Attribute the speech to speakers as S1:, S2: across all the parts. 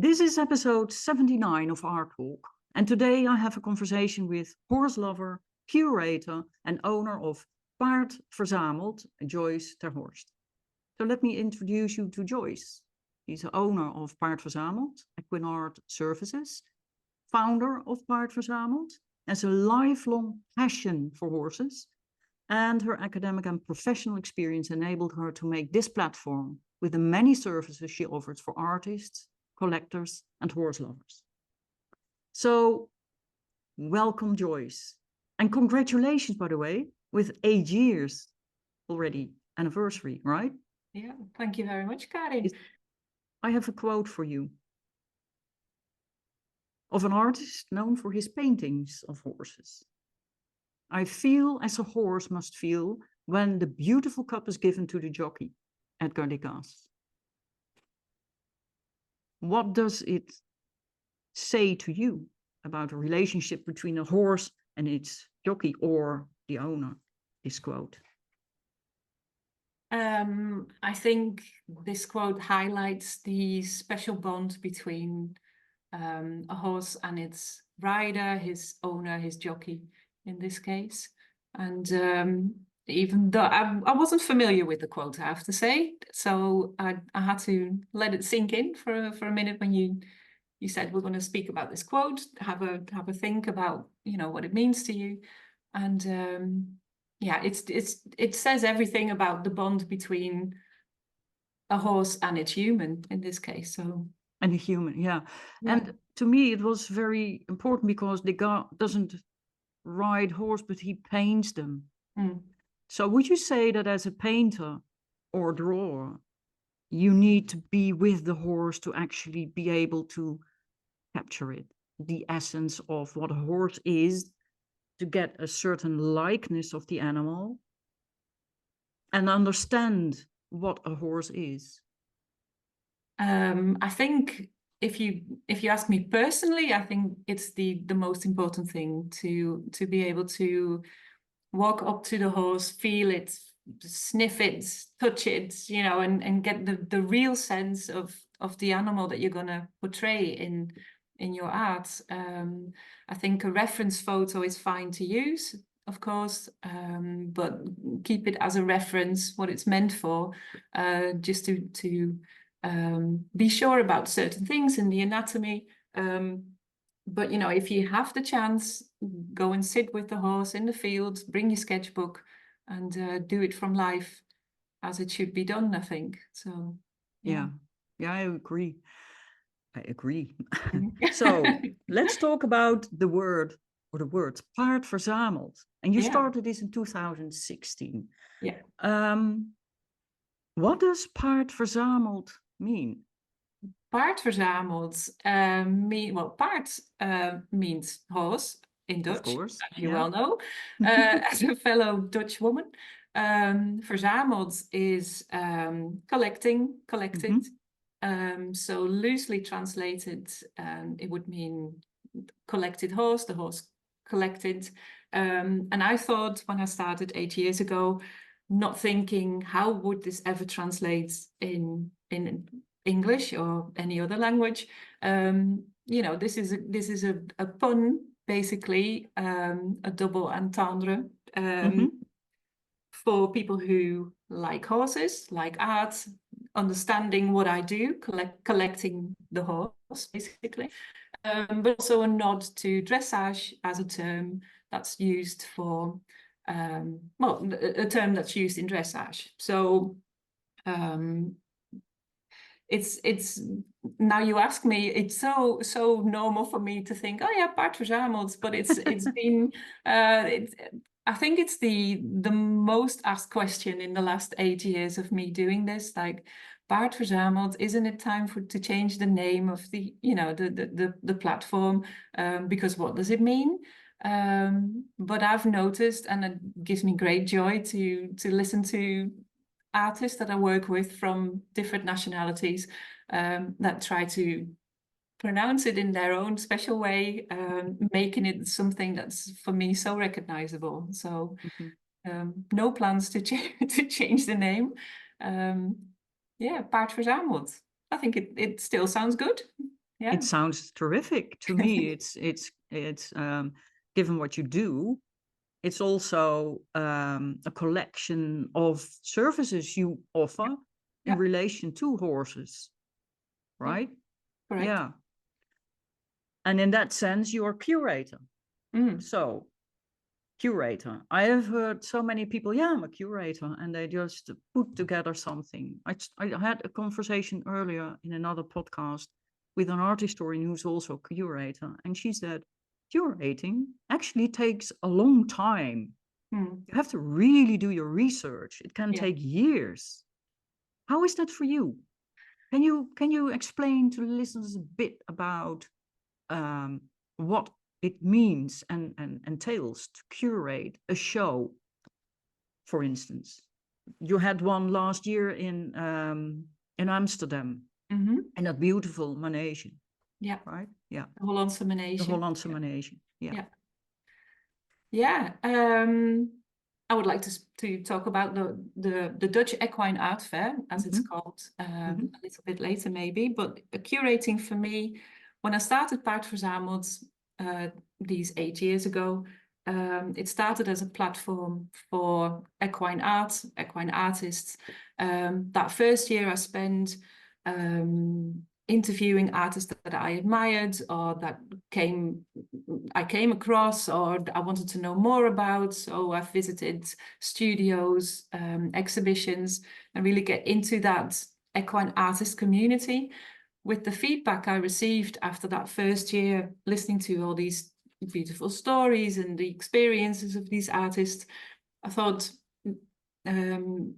S1: This is episode 79 of our talk, and today I have a conversation with horse lover, curator, and owner of Paard Verzameld, Joyce Ter Horst. So let me introduce you to Joyce. She's the owner of Paard Verzameld, Equine Art Services, founder of Paard Verzameld, has a lifelong passion for horses, and her academic and professional experience enabled her to make this platform with the many services she offers for artists, collectors, and horse lovers. So, welcome, Joyce. And congratulations, by the way, with 8 years already anniversary, right?
S2: Yeah, thank you very much, Karin.
S1: I have a quote for you of an artist known for his paintings of horses. I feel as a horse must feel when the beautiful cup is given to the jockey, Edgar Degas. What does it say to you about a relationship between a horse and its jockey or the owner, this quote?
S2: I think this quote highlights the special bond between a horse and its rider, his owner, his jockey in this case. And even though I wasn't familiar with the quote, I have to say, so I had to let it sink in for a minute when you said we're going to speak about this quote, have a think about what it means to you, and yeah, it says everything about the bond between a horse and its human in this case. So
S1: and a human, yeah. And to me, it was very important because Degas doesn't ride horse, but he paints them. So would you say that as a painter or drawer, you need to be with the horse to actually be able to capture it, the essence of what a horse is, to get a certain likeness of the animal and understand what a horse is?
S2: I think if you ask me personally, I think it's the most important thing to be able to walk up to the horse, feel it, sniff it, touch it, and get the real sense of the animal that you're gonna portray in your art. I think a reference photo is fine to use, of course, but keep it as a reference, what it's meant for, just to be sure about certain things in the anatomy. But if you have the chance, go and sit with the horse in the field, bring your sketchbook, and do it from life as it should be done, I think. So
S1: yeah, I agree. So let's talk about the word or the words Paard Verzameld. And you started this in 2016. What does Paard Verzameld mean?
S2: Paard Verzameld paard means horse in Dutch,
S1: of course,
S2: as you well know, as a fellow Dutch woman. Verzameld is collected. So loosely translated, it would mean collected horse, the horse collected. And I thought when I started 8 years ago, not thinking how would this ever translate in English or any other language. This is a pun, basically, a double entendre for people who like horses, like art, understanding what I do, collecting the horse, basically. But also a nod to dressage as a term that's used for, a term that's used in dressage. So it's now you ask me, it's so normal for me to think, oh yeah, Paard Verzameld, but it's been I think it's the most asked question in the last 8 years of me doing this, like, Paard Verzameld, isn't it time to change the name of the the platform, because what does it mean? But I've noticed, and it gives me great joy to listen to artists that I work with from different nationalities, that try to pronounce it in their own special way, making it something that's for me so recognizable. So no plans to change the name. Paard Verzameld. I think it still sounds good. Yeah.
S1: It sounds terrific to me. It's given what you do, it's also a collection of services you offer in
S2: Yeah.
S1: relation to horses,
S2: Yeah.
S1: right?
S2: Correct.
S1: Yeah. And in that sense, you are curator.
S2: Mm.
S1: So, curator. I have heard so many people, yeah, I'm a curator, and they just put together something. I had a conversation earlier in another podcast with an art historian who's also a curator, and she said, curating actually takes a long time.
S2: Mm.
S1: You have to really do your research. It can
S2: Yeah.
S1: take years. How is that for you? Can you explain to the listeners a bit about what it means and entails to curate a show, for instance? You had one last year in Amsterdam,
S2: Mm-hmm.
S1: in that beautiful manege,
S2: Yeah.
S1: right? Yeah,
S2: The Hollandse
S1: the
S2: manege.
S1: Hollandse
S2: Yeah.
S1: manege. Yeah.
S2: Yeah. Yeah. I would like to talk about the Dutch Equine Art Fair, as it's called, a little bit later maybe. But curating for me, when I started Paard Verzameld these 8 years ago, it started as a platform for equine art, equine artists. That first year I spent interviewing artists that I admired or that I came across or I wanted to know more about. So I visited studios, exhibitions, and really get into that equine artist community. With the feedback I received after that first year, listening to all these beautiful stories and the experiences of these artists, I thought the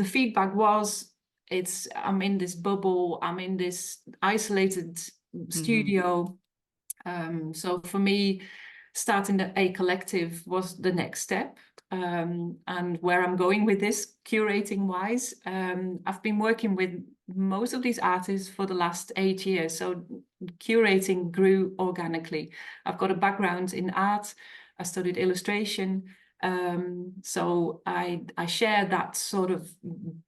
S2: feedback was, I'm in this bubble, I'm in this isolated studio. So for me, starting a collective was the next step. And where I'm going with this, curating wise, I've been working with most of these artists for the last 8 years. So curating grew organically. I've got a background in art. I studied illustration. So I share that sort of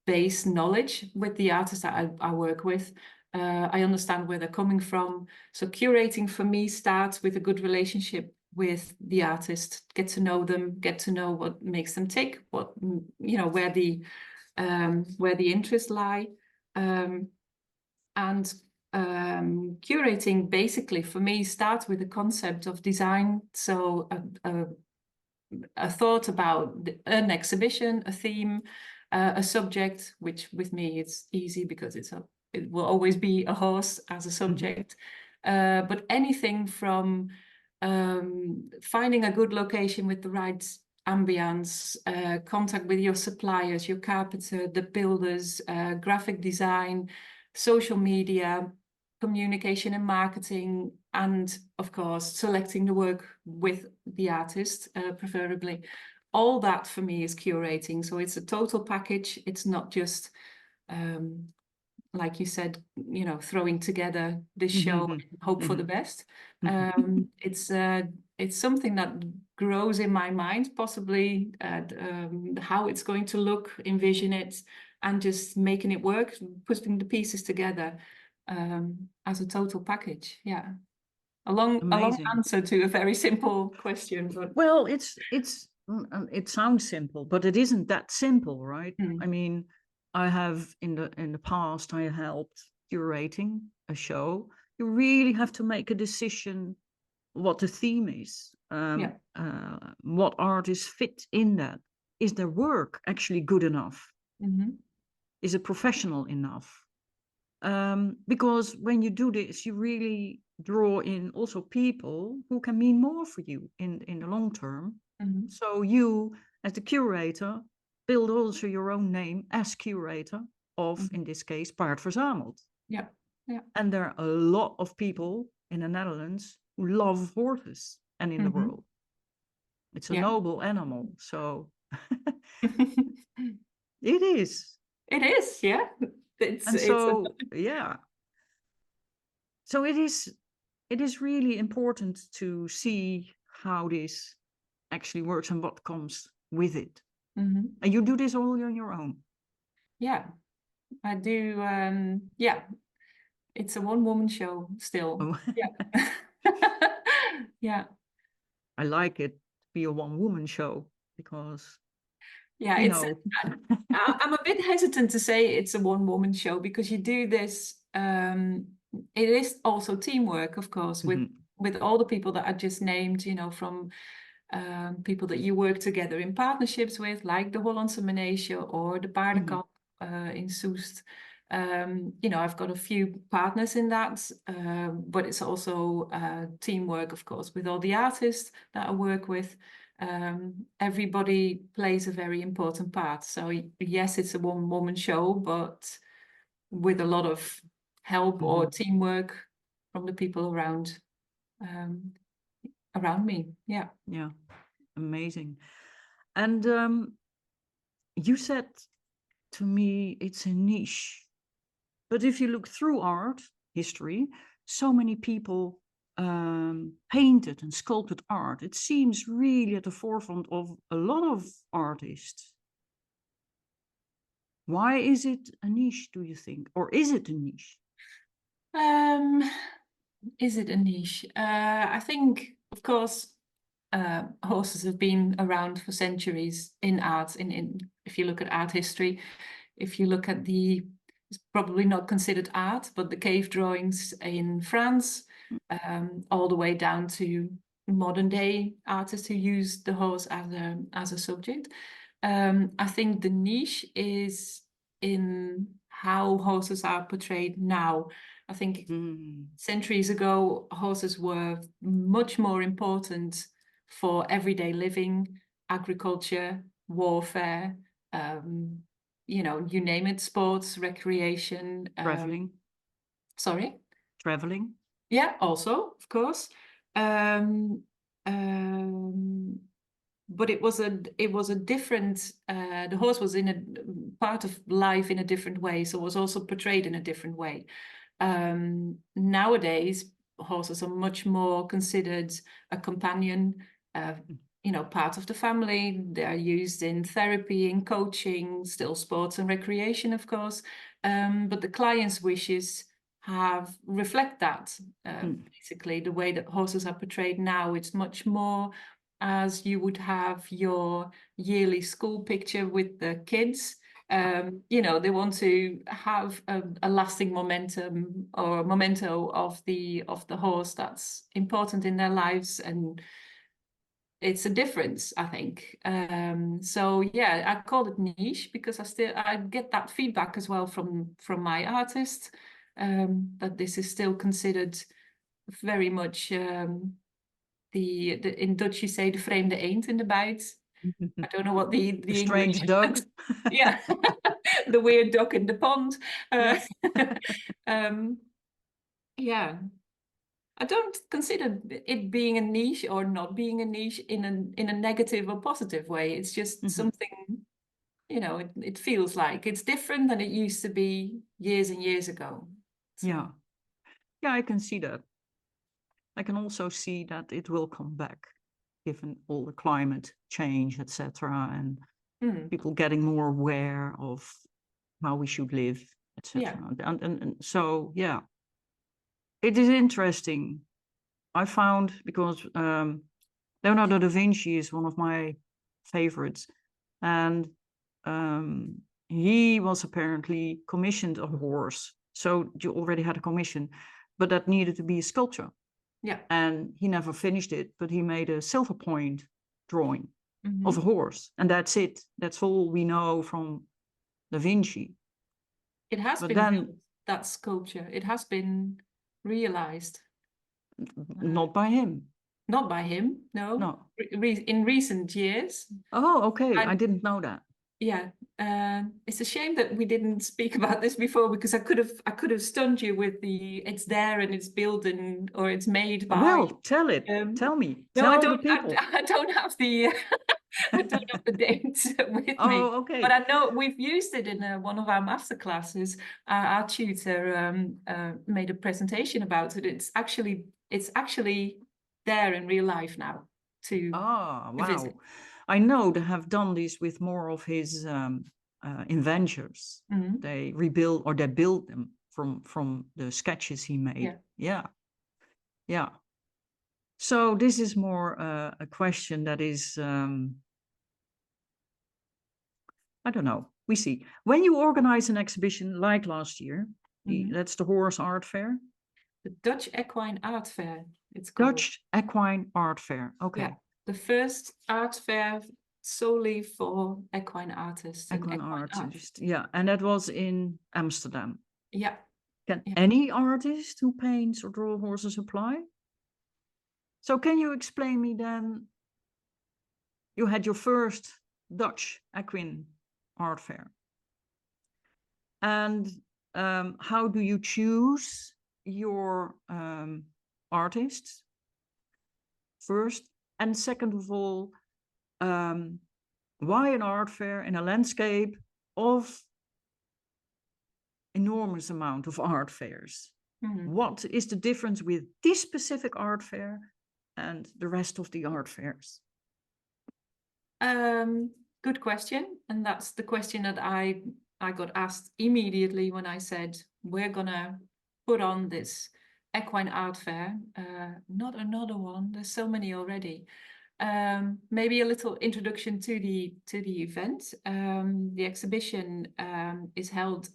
S2: base knowledge with the artists that I work with. I understand where they're coming from. So curating for me starts with a good relationship with the artist, get to know them, get to know what makes them tick, what, where the interests lie. And curating basically for me starts with the concept of design. So a thought about an exhibition, a theme, a subject, which with me it's easy because it will always be a horse as a subject. But anything from finding a good location with the right ambience, contact with your suppliers, your carpenter, the builders, graphic design, social media, communication and marketing, and of course selecting the work with the artist, preferably. All that for me is curating. So it's a total package. It's not just like you said, throwing together this show and hope for the best. It's something that grows in my mind, possibly how it's going to look, envision it, and just making it work, putting the pieces together as a total package. Yeah, a long answer to a very simple question. But
S1: well, it sounds simple, but it isn't that simple, right? I mean, I have in the past I helped curating a show. You really have to make a decision what the theme is, what artists fit in that. Is their work actually good enough? Is it professional enough? Because when you do this, you really draw in also people who can mean more for you in the long term. So you, as the curator, build also your own name as curator of, in this case, Paard Verzameld.
S2: Yeah.
S1: And there are a lot of people in the Netherlands who love horses and in the world. It's a noble animal, so it is.
S2: It is, yeah.
S1: Yeah. So it is really important to see how this actually works and what comes with it. And you do this all on your own.
S2: Yeah, I do. Yeah, It's a one-woman show still.
S1: Oh,
S2: Yeah. Yeah.
S1: I like it to be a one-woman show because,
S2: Yeah,
S1: you
S2: it's
S1: know,
S2: I'm a bit hesitant to say it's a one-woman show because you do this. It is also teamwork, of course,
S1: mhm,
S2: with all the people that I just named. You know, from people that you work together in partnerships with, like the Hollandse Manege or the Paardenkamp in Soest. You know, I've got a few partners in that, but it's also teamwork, of course, with all the artists that I work with. Everybody plays a very important part. So yes, it's a one-woman show, but with a lot of help or teamwork from the people um, around me. Yeah.
S1: yeah, amazing. And you said to me it's a niche, but if you look through art history, so many people painted and sculpted art. It seems really at the forefront of a lot of artists. Why is it a niche, do you think? Or is it a niche?
S2: Is it a niche? I think, of course, horses have been around for centuries in art. If you look at art history, if you look at it's probably not considered art, but the cave drawings in France, all the way down to modern day artists who use the horse as a subject. I think the niche is in how horses are portrayed now. I think centuries ago, horses were much more important for everyday living, agriculture, warfare, you know, you name it, sports, recreation.
S1: Traveling?
S2: Sorry?
S1: Traveling?
S2: Yeah, also, of course. Um, um, but it was a different, the horse was in a part of life in a different way, so it was also portrayed in a different way. Nowadays, horses are much more considered a companion, you know, part of the family. They're used in therapy, in coaching, still sports and recreation, of course. But the client's wishes reflect that. Basically, the way that horses are portrayed now, it's much more as you would have your yearly school picture with the kids. You know, they want to have a lasting momentum or memento of the horse that's important in their lives, and it's a difference, I think. So yeah, I call it niche because I get that feedback as well from my artists, that this is still considered very much in Dutch you say de vreemde eend in de bijt. I don't know what the
S1: The
S2: English.
S1: strange duck.
S2: Yeah, the weird duck in the pond.
S1: Yeah.
S2: Yeah, I don't consider it being a niche or not being a niche in a negative or positive way. It's just something, you know, it feels like it's different than it used to be years and years ago. So.
S1: Yeah. Yeah, I can see that. I can also see that it will come back, given all the climate change, etc., and people getting more aware of how we should live, etc.
S2: Yeah.
S1: And so, yeah, it is interesting. I found because Leonardo da Vinci is one of my favorites, and he was apparently commissioned a horse. So you already had a commission, but that needed to be a sculpture.
S2: Yeah.
S1: And he never finished it, but he made a silver point drawing of a horse. And that's it. That's all we know from Da Vinci.
S2: It has
S1: But
S2: been
S1: then,
S2: that sculpture. It has been realized.
S1: not by him.
S2: Not by him, no.
S1: No.
S2: In recent years.
S1: Oh, okay. I didn't know that.
S2: Yeah, it's a shame that we didn't speak about this before because I could have stunned you with it's there and it's built or it's made by.
S1: Well, tell it. Tell me.
S2: No,
S1: tell
S2: I don't.
S1: the people.
S2: I don't have the. I don't have the dates with me.
S1: Oh, okay.
S2: But I know we've used it in one of our master classes. Our tutor made a presentation about it. It's actually there in real life now to
S1: wow.
S2: visit.
S1: I know they have done this with more of his inventions. They rebuild or they build them from the sketches he made.
S2: Yeah.
S1: Yeah. Yeah. So this is more a question that is, I don't know. We see. When you organize an exhibition like last year, that's the Horse Art Fair.
S2: The Dutch Equine Art Fair, it's called.
S1: Dutch Equine Art Fair. Okay.
S2: Yeah, the first art fair solely for equine artists and
S1: Equine
S2: equine art.
S1: Yeah, and that was in Amsterdam.
S2: Yeah.
S1: Can any artist who paints or draw horses apply? So can you explain me then, you had your first Dutch Equine Art Fair. And how do you choose your artists first? And second of all, why an art fair in a landscape of enormous amount of art fairs? What is the difference with this specific art fair and the rest of the art fairs?
S2: Good question. And that's the question that I got asked immediately when I said, we're gonna put on this equine art fair. Not another one, there's so many already. Maybe a little introduction to the event. The exhibition is held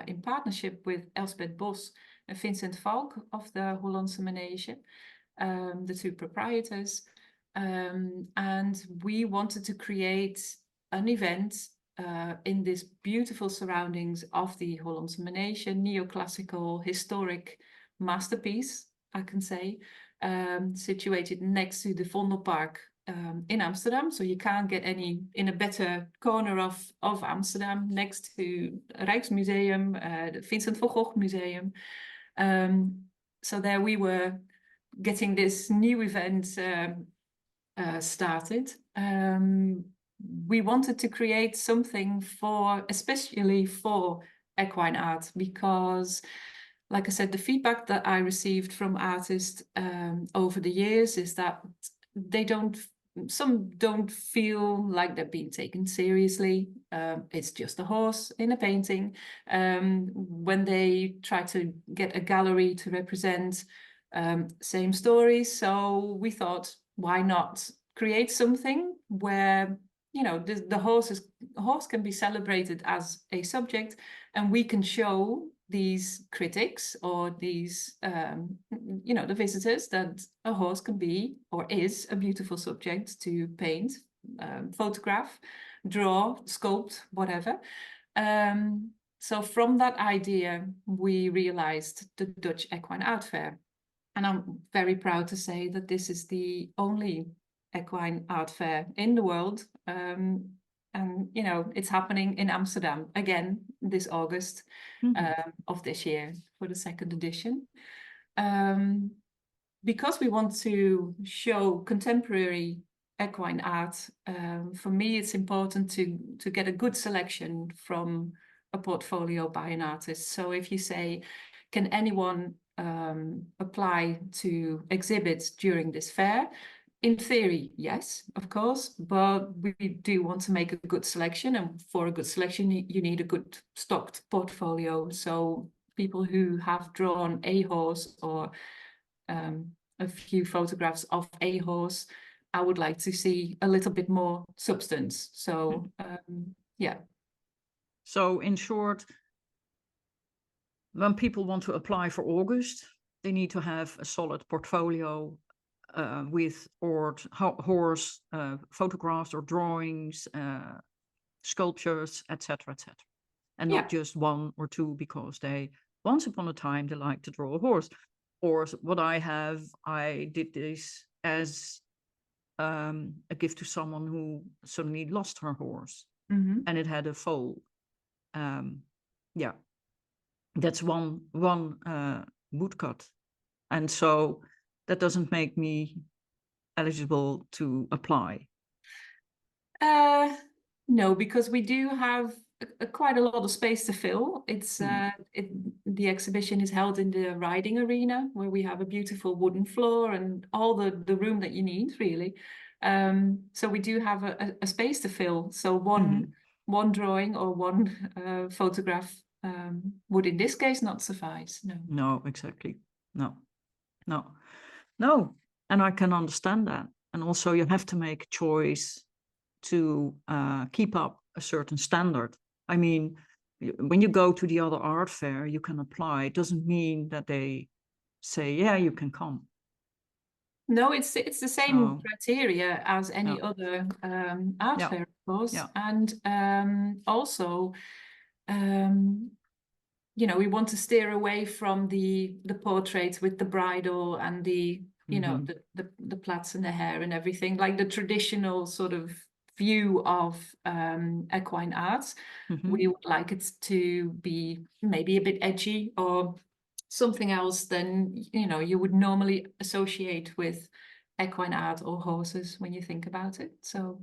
S2: in partnership with Elspeth Bos and Vincent Valk of the Hollandse Manege, the two proprietors. And we wanted to create an event in this beautiful surroundings of the Hollandse Manege, neoclassical historic masterpiece, I can say, situated next to the Vondelpark in Amsterdam. So you can't get any in a better corner of Amsterdam, next to Rijksmuseum, the Vincent van Gogh Museum. So there we were getting this new event started. We wanted to create something especially for equine art, because, like I said, the feedback that I received from artists over the years is that some don't feel like they're being taken seriously. It's just a horse in a painting. When they try to get a gallery to represent same stories. So we thought, why not create something where, you know, the horse can be celebrated as a subject, and we can show these critics or these, you know, the visitors, that a horse can be or is a beautiful subject to paint, photograph, draw, sculpt, whatever. So from that idea, we realized the Dutch Equine Art Fair. And I'm very proud to say that this is the only equine art fair in the world. And, you know, it's happening in Amsterdam again this August of this year for the second edition. Because we want to show contemporary equine art, for me, it's important to get a good selection from a portfolio by an artist. So if you say, can anyone apply to exhibit during this fair? In theory, yes, of course, but we do want to make a good selection, and for a good selection, you need a good stocked portfolio. So people who have drawn a horse or a few photographs of a horse, I would like to see a little bit more substance. So, yeah.
S1: So in short, when people want to apply for August, they need to have a solid portfolio with horse photographs or drawings, sculptures, etc., etc., and not just one or two, because once upon a time they like to draw a horse. Or what I did this as a gift to someone who suddenly lost her horse, and it had a foal. Yeah. That's one woodcut, and so that doesn't make me eligible to apply.
S2: No, because we do have quite a lot of space to fill. It's the exhibition is held in the riding arena, where we have a beautiful wooden floor and all the room that you need, really. So we do have a space to fill. So one drawing or one photograph would in this case not suffice. No.
S1: No, exactly. No, no, no. And I can understand that. And also you have to make a choice to keep up a certain standard. I mean, when you go to the other art fair, you can apply. It doesn't mean that they say, yeah, you can come.
S2: No, it's the same
S1: Oh,
S2: criteria as any
S1: yeah,
S2: other art
S1: yeah,
S2: fair, of course.
S1: yeah.
S2: And also, you know, we want to steer away from the portraits with the bridle and the, you know, the plaits and the hair and everything, like the traditional sort of view of equine arts. We would like it to be maybe a bit edgy or something else than, you know, you would normally associate with equine art or horses when you think about it. So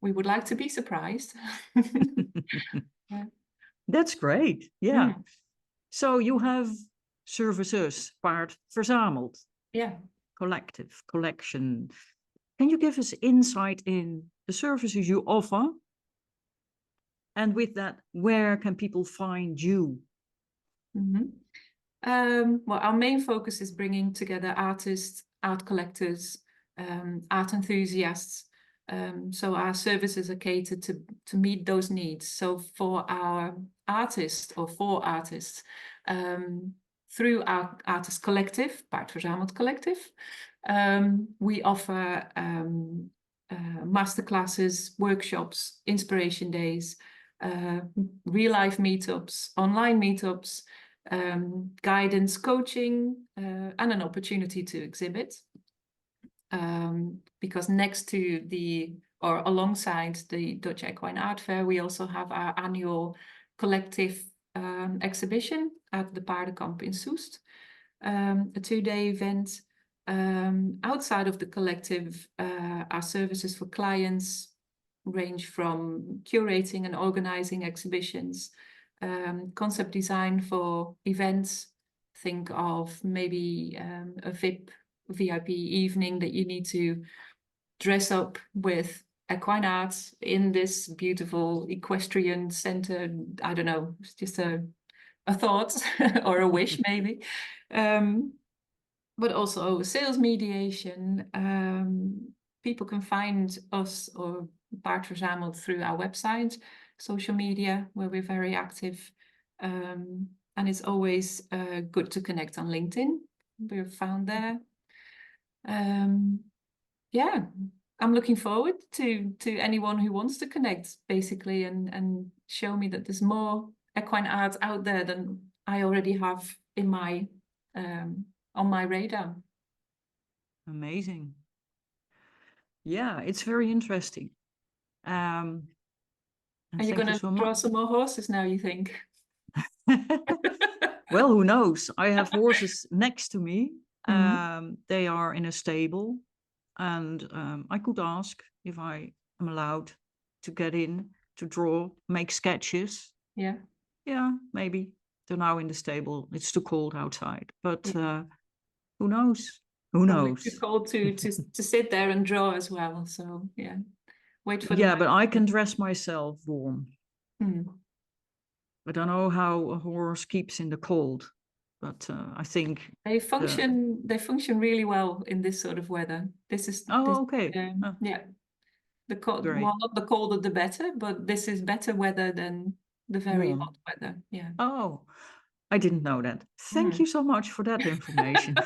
S2: we would like to be surprised. Yeah.
S1: That's great. Yeah.
S2: Mm.
S1: So you have services, Paard Verzameld,
S2: Yeah.
S1: collective, collection. Can you give us insight in the services you offer? And with that, where can people find you?
S2: Well, our main focus is bringing together artists, art collectors, art enthusiasts. So our services are catered to meet those needs. So for our artists or for artists, through our artist collective, Paard Verzameld Collective, we offer masterclasses, workshops, inspiration days, real life meetups, online meetups, guidance, coaching, and an opportunity to exhibit. Because next to or alongside the Dutch Equine Art Fair, we also have our annual collective exhibition at the Paardenkamp in Soest, a 2-day event. Outside of the collective, our services for clients range from curating and organizing exhibitions, concept design for events. Think of maybe a VIP evening that you need to dress up with equine arts in this beautiful equestrian center. I don't know, it's just a thought or a wish maybe. But also sales mediation. People can find us or Paard Verzameld through our website, social media, where we're very active. And it's always good to connect on LinkedIn. We're found there. Yeah, I'm looking forward to anyone who wants to connect, basically, and show me that there's more equine art out there than I already have in my on my radar.
S1: Amazing. Yeah, it's very interesting. And
S2: Are you
S1: thank
S2: going
S1: you
S2: to
S1: so
S2: draw
S1: much.
S2: some more horses now, you think?
S1: Well, who knows? I have horses next to me.
S2: Mhm.
S1: They are in a stable, and I could ask if I am allowed to get in to draw, make sketches.
S2: Yeah.
S1: Yeah, maybe. They're now in the stable. It's too cold outside, but
S2: Yeah.
S1: who knows? Who
S2: Probably too
S1: knows?
S2: cold to sit there and draw as well. So yeah, wait for the
S1: Yeah, but
S2: night.
S1: I can dress myself warm.
S2: Hmm.
S1: I don't know how a horse keeps in the cold, but I think
S2: They
S1: the...
S2: function really well in this sort of weather. This is
S1: Oh, okay.
S2: yeah. The cold,
S1: Great.
S2: well, not the colder the better, but this is better weather than the very
S1: Warm.
S2: hot weather. Yeah.
S1: Oh, I didn't know that. Thank
S2: Mm.
S1: you so much for that information.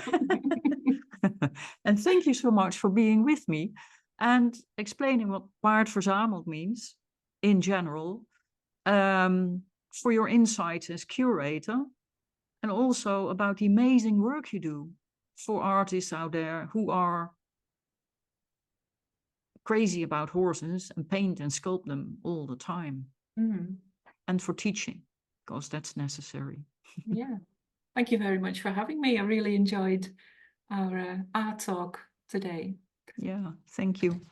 S1: And thank you so much for being with me and explaining what Paard Verzameld means in general, for your insights as curator, and also about the amazing work you do for artists out there who are crazy about horses and paint and sculpt them all the time.
S2: Mm.
S1: And for teaching, because that's necessary.
S2: Yeah. Thank you very much for having me. I really enjoyed our art talk today.
S1: Yeah, thank you.